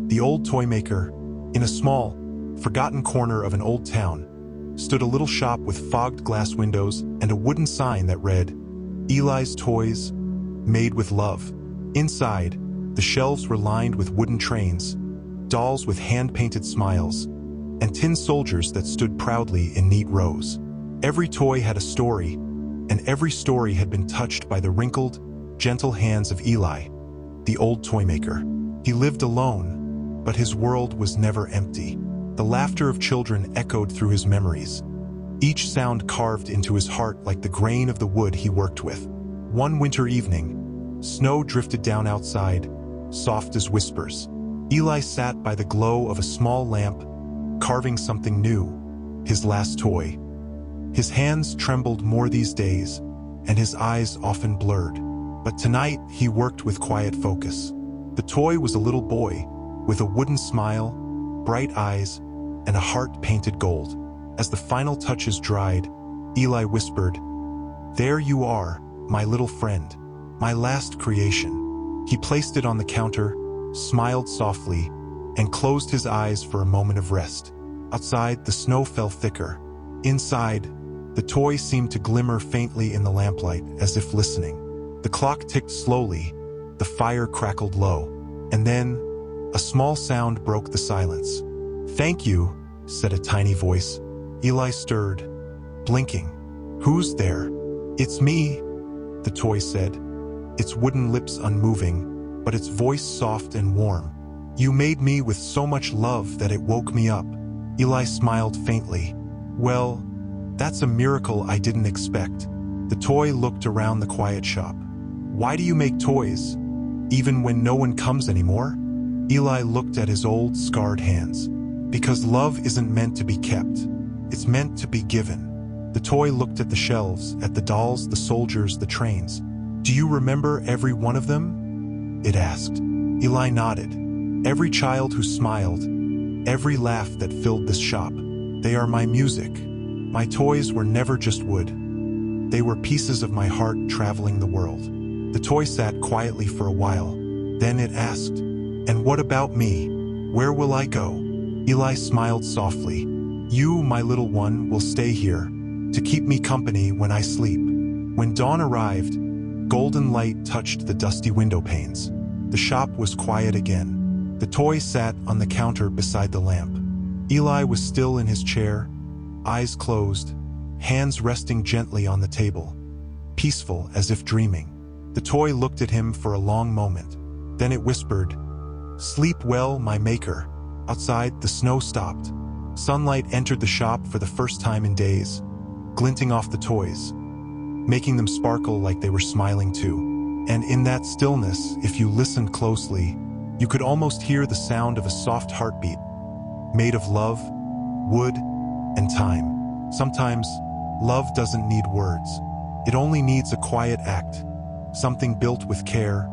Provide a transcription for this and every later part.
The Old Toymaker, in a small, forgotten corner of an old town, stood a little shop with fogged glass windows and a wooden sign that read, "Eli's Toys, made with love." Inside, the shelves were lined with wooden trains, dolls with hand-painted smiles, and tin soldiers that stood proudly in neat rows. Every toy had a story, and every story had been touched by the wrinkled, gentle hands of Eli, the Old Toymaker. He lived alone, but his world was never empty. The laughter of children echoed through his memories, each sound carved into his heart like the grain of the wood he worked with. One winter evening, snow drifted down outside, soft as whispers. Eli sat by the glow of a small lamp, carving something new, his last toy. His hands trembled more these days, and his eyes often blurred. But tonight, he worked with quiet focus. The toy was a little boy, with a wooden smile, bright eyes, and a heart painted gold. As the final touches dried, Eli whispered, "There you are, my little friend, my last creation." He placed it on the counter, smiled softly, and closed his eyes for a moment of rest. Outside, the snow fell thicker. Inside, the toy seemed to glimmer faintly in the lamplight, as if listening. The clock ticked slowly, the fire crackled low, and then a small sound broke the silence. "Thank you," said a tiny voice. Eli stirred, blinking. "Who's there?" "It's me," the toy said, its wooden lips unmoving, but its voice soft and warm. "You made me with so much love that it woke me up." Eli smiled faintly. "Well, that's a miracle I didn't expect." The toy looked around the quiet shop. "Why do you make toys, even when no one comes anymore?" Eli looked at his old, scarred hands. "Because love isn't meant to be kept. It's meant to be given." The toy looked at the shelves, at the dolls, the soldiers, the trains. "Do you remember every one of them?" it asked. Eli nodded. "Every child who smiled, every laugh that filled this shop. They are my music. My toys were never just wood. They were pieces of my heart traveling the world." The toy sat quietly for a while. Then it asked, "And what about me? Where will I go?" Eli smiled softly. "You, my little one, will stay here, to keep me company when I sleep." When dawn arrived, golden light touched the dusty window panes. The shop was quiet again. The toy sat on the counter beside the lamp. Eli was still in his chair, eyes closed, hands resting gently on the table, peaceful as if dreaming. The toy looked at him for a long moment. Then it whispered, "Sleep well, my maker." Outside, the snow stopped. Sunlight entered the shop for the first time in days, glinting off the toys, making them sparkle like they were smiling too. And in that stillness, if you listened closely, you could almost hear the sound of a soft heartbeat, made of love, wood, and time. Sometimes, love doesn't need words. It only needs a quiet act, something built with care,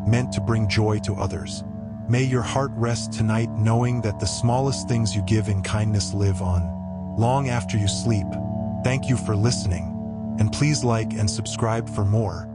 meant to bring joy to others. May your heart rest tonight knowing that the smallest things you give in kindness live on, long after you sleep. Thank you for listening, and please like and subscribe for more.